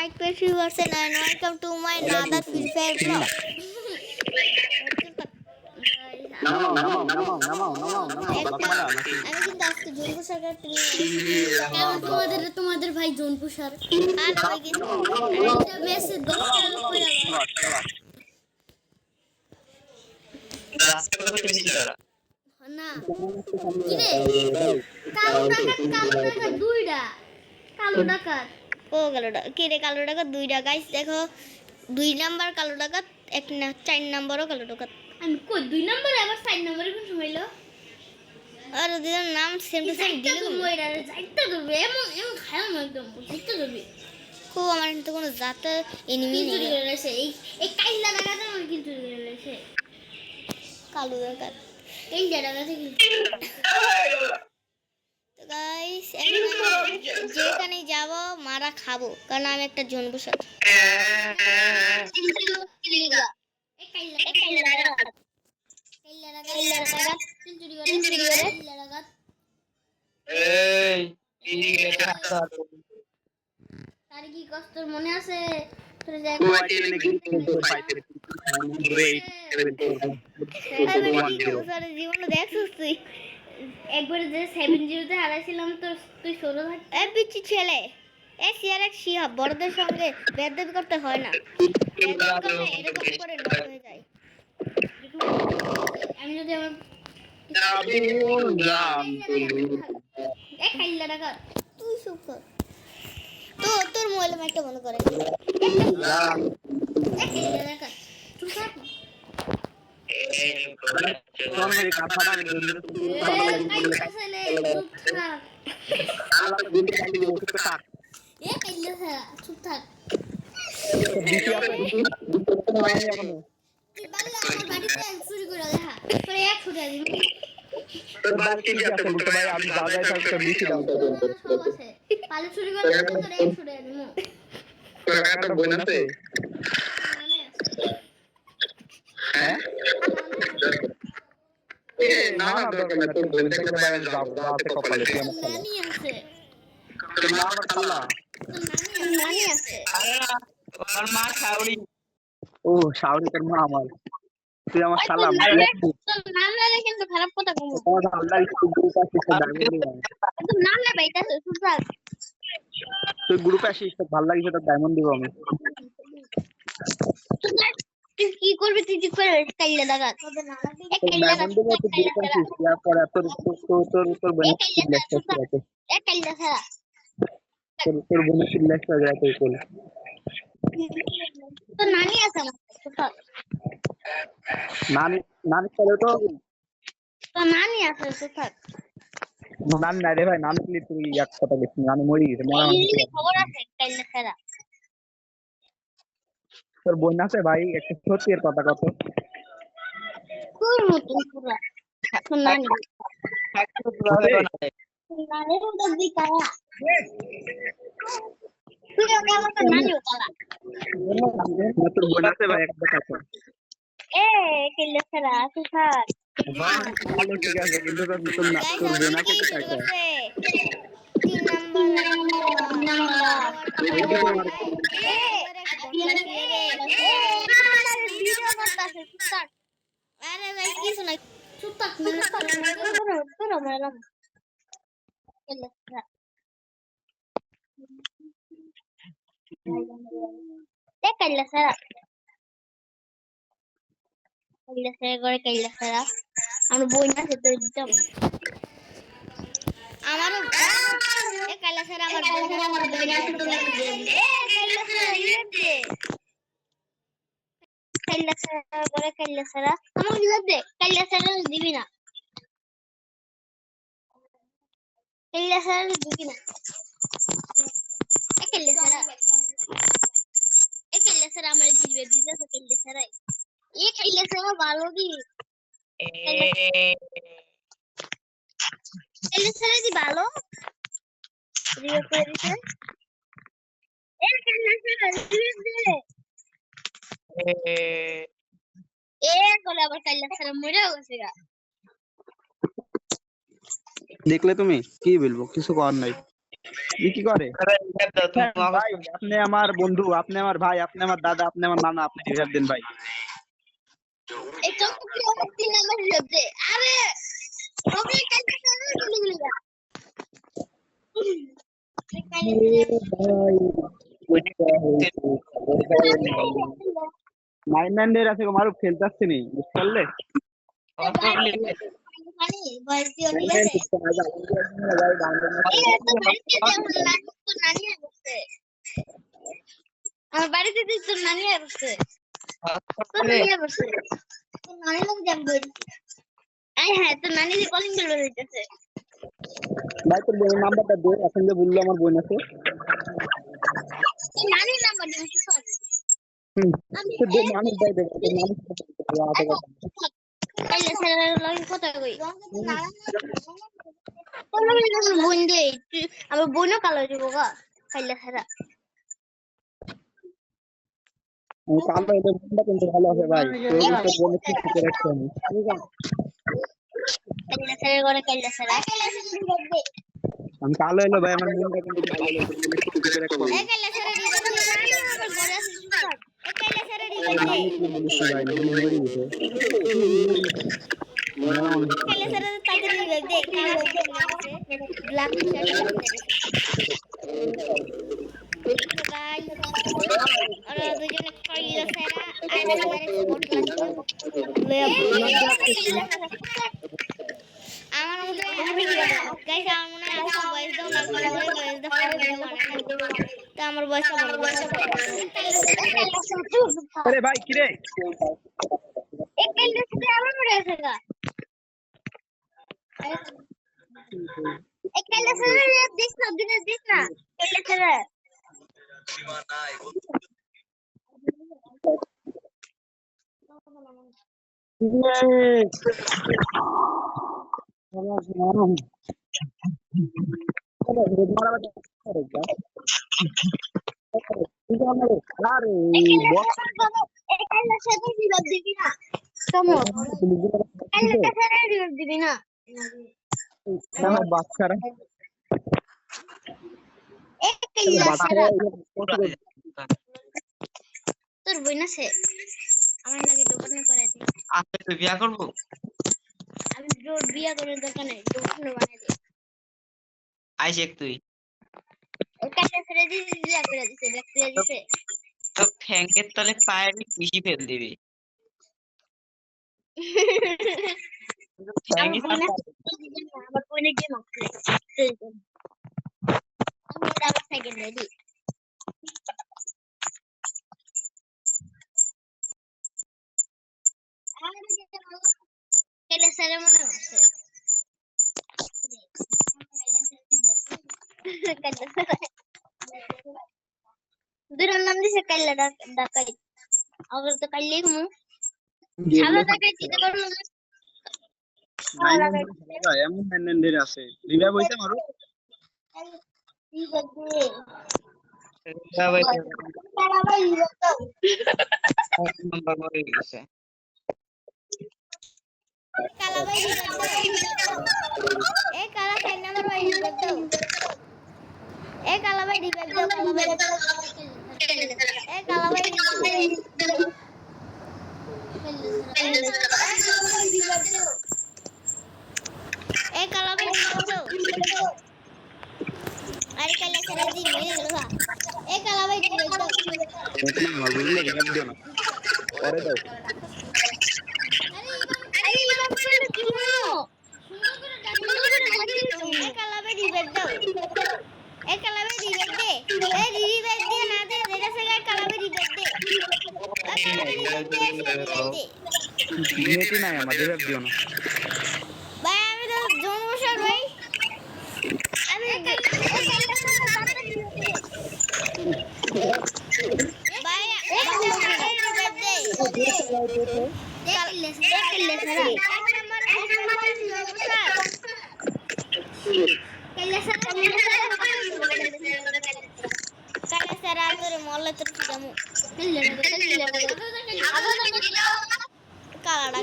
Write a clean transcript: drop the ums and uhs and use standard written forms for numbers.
Mike Percy and welcome to my another Free Fire vlog. আমি কিন্তু আজকে জনপুর সরকার তোমাদের ভাই জনপুর সরকার আর ওই কিছু একটা মেসেজ 10 টাকা করে না কিরে কালো ডাকাত দুইটা কালো ডাকাত ও কালো ডাকাত কিরে কালো ডাকাত দুইটা গাইস দেখো 2 নাম্বার কালো ডাকাত এক না 4 নাম্বারও কালো ডাকাত আমি কই 2 নাম্বার আবার 4 নাম্বারে কোন সময় হলো আর ওদের নাম সেম টু সেম দিলে মইরা যাইতে দেবে এমন খায় না একদম যাইতে দেবে কো আমার তো কোনো জাতে এনিমি নেই রয়েছে এই কাইলা ডাকাত আমার কিন্তু রয়েছে কালো ডাকাত এই জায়গাটা থেকে তো গাইস যেখানে যাব মারা খাবো কারণ আমি একটা জনবসত তার কি কষ্ট মনে আছে জীবনে দেখছিস তুই একবার যে 70 তে হারাইছিলাম তো তুই ষোলো থাক এ পিচ্ছি ছেলে এ সিয়ার এক শিয়া বড়দের সঙ্গে বেদবি করতে হয় না এরকম করে নষ্ট হয়ে যায় আমি যদি আমার এ খাইলা টাকা তুই চুপ কর তো তোর মোবাইলে মাইকটা বন্ধ করে এ খাইলা টাকা চুপ থাক না না দরকার না তোর বলতে গেলে বাইরে যাব রাতে কপালে নানি আছে তোর মা আমার খালা নানি আছে তোর মা শাওরি ও শাওরি তোর মা আমার তুই আমার শালা তোর নাম না কিন্তু খারাপ কথা বলবো তোর আল্লাহ একটু গ্রুপ আছে তোর নাম না বাইতা সুসাদ তুই গ্রুপে আসিস তো ভালো লাগে সেটা ডায়মন্ড দিব আমি তুই কি করবি তুই করে কাইলা লাগা তোদের না লাগে এক কাইলা ডায়মন্ড দিব তুই গ্রুপে আসিস তারপর তোর বোন এক কাইলা ছাড়া তোর বোন সিলেক্ট হয়ে যায় তুই কোন তো নানি আছে আমার সুসাদ নানি করে তো নানি আছে সুসাদ নাম না রে ভাই নাম কি তুই এক কথা লিখ নানি মরি গেছে মরা খবর আছে কাইলা ছাড়া তোর বোন আছে ভাই একটা সত্যির কথা কত কোন মত পুরা নানি নানি তো দিকায়া তুই আমার তো নানি ওলা তোর বোন আছে ভাই একটা কথা এ কাইলা ছাড়া সুসাদ ভালো ঠিক আছে কিন্তু তোর না তোর বোন আছে কি আছে 3 নাম্বার আরে ভাই কিছু নাই চুপ থাক তোর মারাম দেখ কাইলা সারা করে কাইলা সারা আমার বই না সেটা দিতাম আমারও এ কাইলা সারা আমার বই না সেটা এ কাইলা সারা ইয়ে কাইলা সারা করে কাইলা সারা আমার দিলাম দে কাইলা সারা দিবি না কাইলা সারা দিবি না এ কাইলা সারা আমার দিবে দিতে তো কাইলা সারা এ কাইলা সারা ভালো দি কাইলা সারা দি ভালো রিও করে দিতে এ কাইলা সারা দিবি দে এ করে আবার কাইলা সারা মরে গেছে গা দেখলে তুমি কি বলবো কিছু করার নাই কি করে? তুমি ভাই আপনি আমার বন্ধু, আপনি আমার ভাই, আপনি আমার দাদা, আপনি আমার নানা, আপনি রিভাইভ দেন ভাই। এটা তো কি আমার 3 নাম্বার রিভাইভ আরে তুমি কাছে চলে গুলি যা ভাই 99 আছে গো, মারুফ খেলতে আসছে নি, বুঝতে পারলে? বয়স দিয়ে ঠিক আছে আমার বাড়িতে তো নানি আসছে নানি আসছে নানি লোক যাবে হ্যাঁ তো নানি যে কলিং বেল বাজাইতেছে ভাই তোর বোনের নাম্বারটা দে, এখন যে বললো আমার বোন আছে। নানি নাম্বার দিছি স্যার আমি তো দে, মানুষ ভাই দে, তোর নাম কাইলে স্যার লাগি কথা কই তোমরা বোন দে আমার বোনও কালো দিব গা কাইলে স্যার কালো এটা বোনটা কিন্তু ভালো আছে ভাই, তোর বোন কি করে রাখছে আমি। কাইলে স্যার করে কাইলে স্যার আমি কালো এলো ভাই, আমার বোনটা কিন্তু ভালো আছে, বোন কি করে রাখছে আমি। কাইলে স্যার রিভাইভ দে আমার ঘরে আছে সুপার কাইলে স্যার রিভাইভ দে আমি কি বলছি ভাই, আমি মরে গেছে। কাইলে স্যার তাড়াতাড়ি রিভাইভ দে কালো আছে ব্ল্যাক শার্ট গাইস ওরা দুজনে কাইলে স্যার আইনা স্যার স্পট লাগছে আমার মনে হয় আমি গাইস আমার মনে হয় আজকে ভয়েস দাও না করে ভয়েস দাও ভিডিও বানাই তো আমার ভয়েসটা আরে ভাই কি রে, এক কাইলে স্যার আমার মনে আছে গা এক কাইলে স্যার দিস না কাইলে স্যার আরে এক কাইলে স্যার রিভাইভ দিবি না কেমন কাইলে স্যার রিভাইভ দিবি না বাচ্চারা এক কাইলে স্যার বাচ্চারা তোর বোন আছে আমার লাগে দোকানে করে দি আজকে তুই বিয়া করবো? আমি রোড বিয়া করে দোকানে বানাই দি আইসেক তুই কাইলে ছেড়ে দিছি বিয়া করে দিছে দেখ করে দিছে তো ঠ্যাঙ্কের তলে পায়ের পিষি ফেল দিবি। আমার বোনে গেম খেলে আমি আবার সেকেন্ড রেডি কাইলে স্যার মনে আছে দুটোর নাম দিছে কাইলে ডাকাই আবার তো কাইলে ঘুমু সাদা ডাকাই দিতে পারলো না এমন হ্যান্ডেল আছে রিভাইভ হইতে মারো কালা ভাই এ কালা সাইড নাম্বার ভাই রিভাইভ দাও এ কালা ভাই রিভাইভ দাও কালা ভাই এ কালা ভাই রিভাইভ দাও এ কালা ভাই রিভাইভ দাও আরে কালা সারা দিন মেরে গেল এ কালা ভাই রিভাইভ দাও আমার বুঝলে রিভাইভ দিও না পরে দাও আরে ইবাম করে কি হলো সুন্দর করে ডাকি এ কালা ভাই রিভাইভ দাও এ কালা ভাই রিভাইভ দে এ রিভাইভ দে না দে এটা সে কালা ভাই রিভাইভ দে কালা ভাই রিভাইভ দে নেটই নাই আমার, রিভাইভ দিও না ভাই আমি তো জন্মসার ভাই আমি ভাই রিভাইভ দে কালাটা